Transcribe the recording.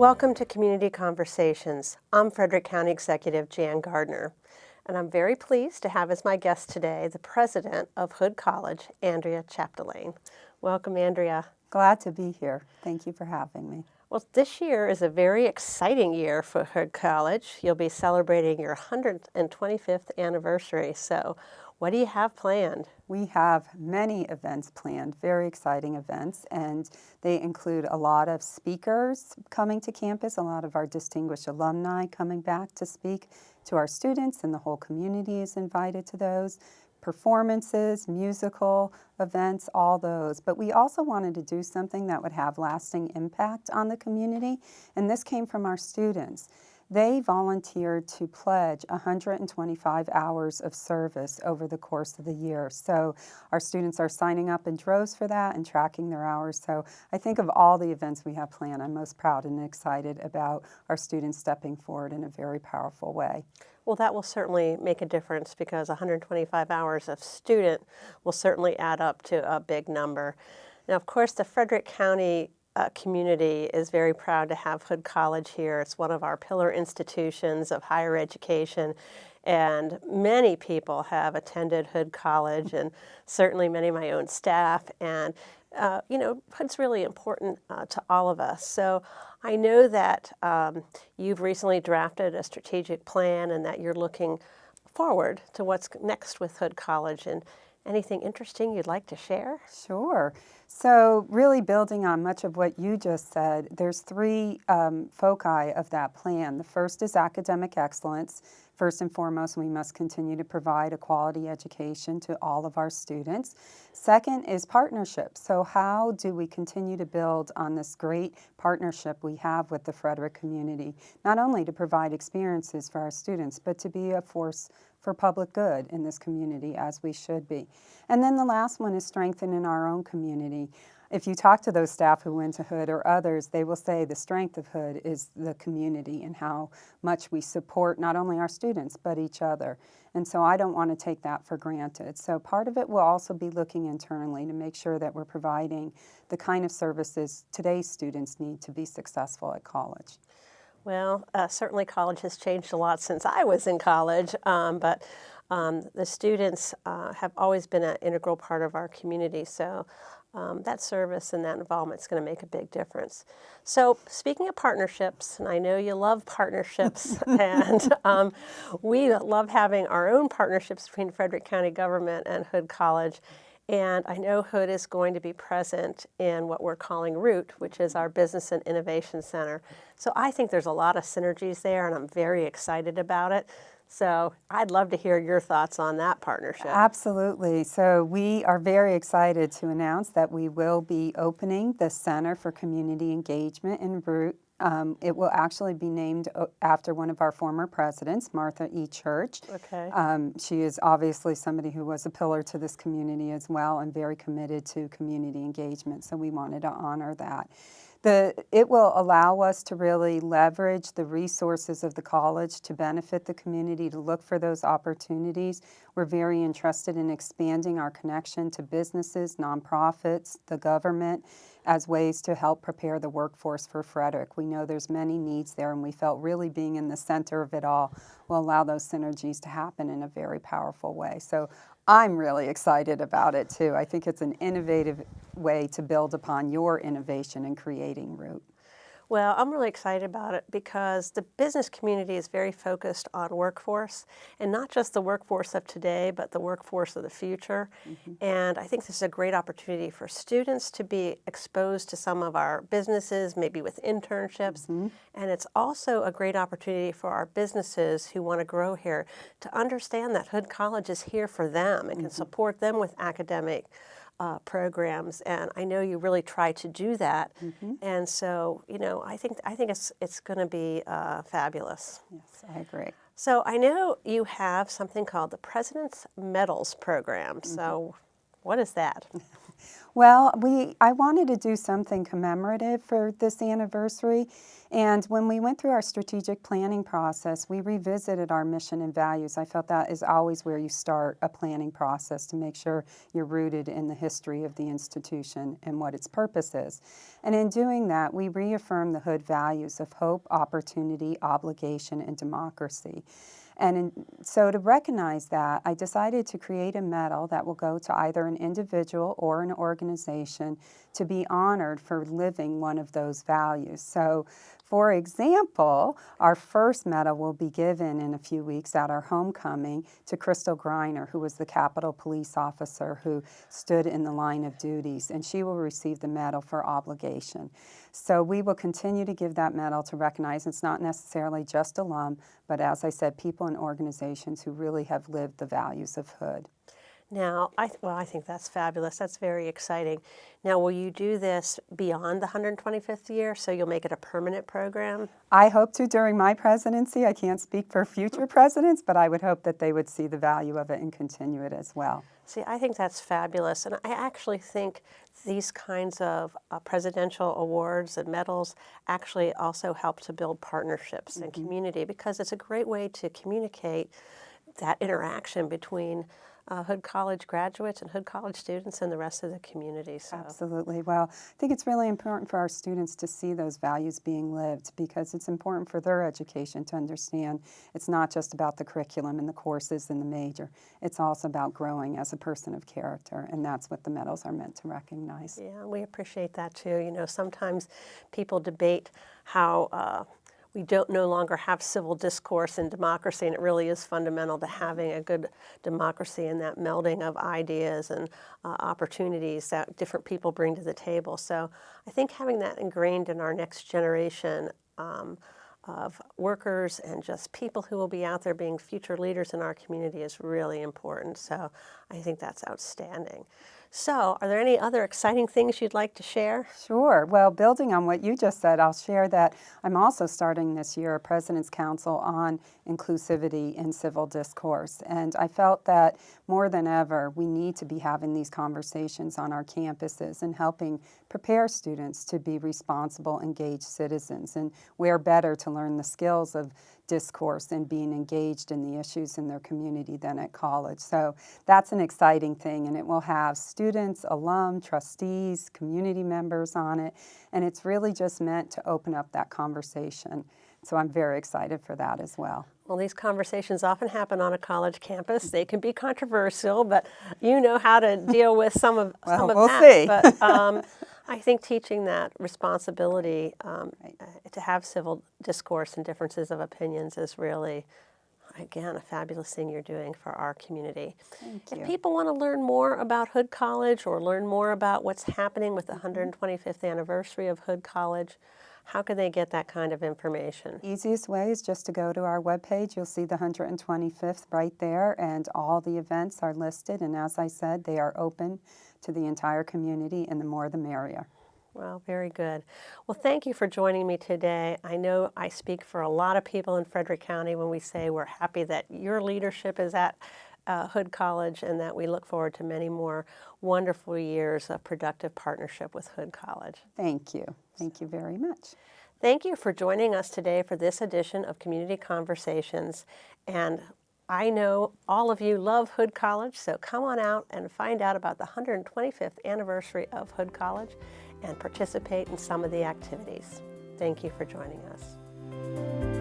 Welcome to Community Conversations. I'm Frederick County Executive Jan Gardner, and I'm very pleased to have as my guest today the president of Hood College, Andrea Chapdelaine. Welcome, Andrea. Glad to be here. Thank you for having me. Well, this year is a very exciting year for Hood College. You'll be celebrating your 125th anniversary, so what do you have planned? We have many events planned, very exciting events, and they include a lot of speakers coming to campus, a lot of our distinguished alumni coming back to speak to our students, and the whole community is invited to those. Performances, musical events, all those. But we also wanted to do something that would have lasting impact on the community, and this came from our students. They volunteered to pledge 125 hours of service over the course of the year. So our students are signing up in droves for that and tracking their hours. So I think of all the events we have planned, I'm most proud and excited about our students stepping forward in a very powerful way. Well, that will certainly make a difference because 125 hours of student will certainly add up to a big number. Now, of course, the Frederick County community is very proud to have Hood College here. It's one of our pillar institutions of higher education, and many people have attended Hood College, and certainly many of my own staff, and Hood's really important to all of us. So I know that you've recently drafted a strategic plan and that you're looking forward to what's next with Hood College, and anything interesting you'd like to share? Sure. So really building on much of what you just said, there's three foci of that plan. The first is academic excellence. First and foremost, we must continue to provide a quality education to all of our students. Second is partnerships. So how do we continue to build on this great partnership we have with the Frederick community, not only to provide experiences for our students, but to be a force for public good in this community, as we should be. And then the last one is strengthening our own community. If you talk to those staff who went to Hood or others, they will say the strength of Hood is the community and how much we support not only our students, but each other. And so I don't want to take that for granted. So part of it will also be looking internally to make sure that we're providing the kind of services today's students need to be successful at college. Well, certainly college has changed a lot since I was in college, but the students have always been an integral part of our community, so that service and that involvement is going to make a big difference. So speaking of partnerships, and I know you love partnerships, and we love having our own partnerships between Frederick County government and Hood College. And I know Hood is going to be present in what we're calling ROOT, which is our Business and Innovation Center. So I think there's a lot of synergies there, and I'm very excited about it. So I'd love to hear your thoughts on that partnership. Absolutely. So we are very excited to announce that we will be opening the Center for Community Engagement in ROOT. It will actually be named after one of our former presidents, Martha E. Church. Okay. She is obviously somebody who was a pillar to this community as well and very committed to community engagement, so we wanted to honor that. It will allow us to really leverage the resources of the college to benefit the community, to look for those opportunities. We're very interested in expanding our connection to businesses, nonprofits, the government, as ways to help prepare the workforce for Frederick. We know there's many needs there, and we felt really being in the center of it all will allow those synergies to happen in a very powerful way. So I'm really excited about it too. I think it's an innovative way to build upon your innovation in creating ROOT. Well, I'm really excited about it because the business community is very focused on workforce, and not just the workforce of today, but the workforce of the future. And I think this is a great opportunity for students to be exposed to some of our businesses, maybe with internships. And it's also a great opportunity for our businesses who want to grow here to understand that Hood College is here for them and can support them with academic programs, and I know you really try to do that, and so I think it's going to be fabulous. Yes, I agree. So I know you have something called the President's Medals Program. So what is that? Well, I wanted to do something commemorative for this anniversary, and when we went through our strategic planning process, we revisited our mission and values. I felt that is always where you start a planning process to make sure you're rooted in the history of the institution and what its purpose is. And in doing that, we reaffirmed the Hood values of hope, opportunity, obligation, and democracy. So to recognize that, I decided to create a medal that will go to either an individual or an organization to be honored for living one of those values. So, for example, our first medal will be given in a few weeks at our homecoming to Crystal Griner, who was the Capitol Police officer who stood in the line of duties, and she will receive the medal for obligation. So we will continue to give that medal to recognize it's not necessarily just alum, but as I said, people and organizations who really have lived the values of Hood. Now, I think that's fabulous. That's very exciting. Now, will you do this beyond the 125th year, so you'll make it a permanent program? I hope to during my presidency. I can't speak for future presidents, but I would hope that they would see the value of it and continue it as well. See, I think that's fabulous, and I actually think these kinds of presidential awards and medals actually also help to build partnerships and community, because it's a great way to communicate that interaction between Hood College graduates and Hood College students and the rest of the community. So. Absolutely. Well, I think it's really important for our students to see those values being lived, because it's important for their education to understand it's not just about the curriculum and the courses and the major. It's also about growing as a person of character, and that's what the medals are meant to recognize. Yeah, we appreciate that too. You know, sometimes people debate how we don't no longer have civil discourse and democracy, and it really is fundamental to having a good democracy and that melding of ideas and opportunities that different people bring to the table. So I think having that ingrained in our next generation of workers and just people who will be out there being future leaders in our community is really important. So I think that's outstanding. So, are there any other exciting things you'd like to share? Sure. Well, building on what you just said, I'll share that I'm also starting this year a President's Council on Inclusivity in Civil Discourse. And I felt that more than ever, we need to be having these conversations on our campuses and helping prepare students to be responsible, engaged citizens. And where better to learn the skills of discourse and being engaged in the issues in their community than at college. So that's an exciting thing, and it will have students, alum, trustees, community members on it, and it's really just meant to open up that conversation. So I'm very excited for that as well. Well, these conversations often happen on a college campus. They can be controversial, but you know how to deal with some of Well, that. we'll see. But I think teaching that responsibility to have civil discourse and differences of opinions is really, again, a fabulous thing you're doing for our community. Thank you. If people want to learn more about Hood College or learn more about what's happening with the 125th anniversary of Hood College, how can they get that kind of information? Easiest way is just to go to our webpage. You'll see the 125th right there, and all the events are listed. And as I said, they are open to the entire community, and the more the merrier. Well, very good. Well, thank you for joining me today. I know I speak for a lot of people in Frederick County when we say we're happy that your leadership is at Hood College, and that we look forward to many more wonderful years of productive partnership with Hood College. Thank you. Thank you very much. Thank you for joining us today for this edition of Community Conversations. And I know all of you love Hood College, so come on out and find out about the 125th anniversary of Hood College and participate in some of the activities. Thank you for joining us.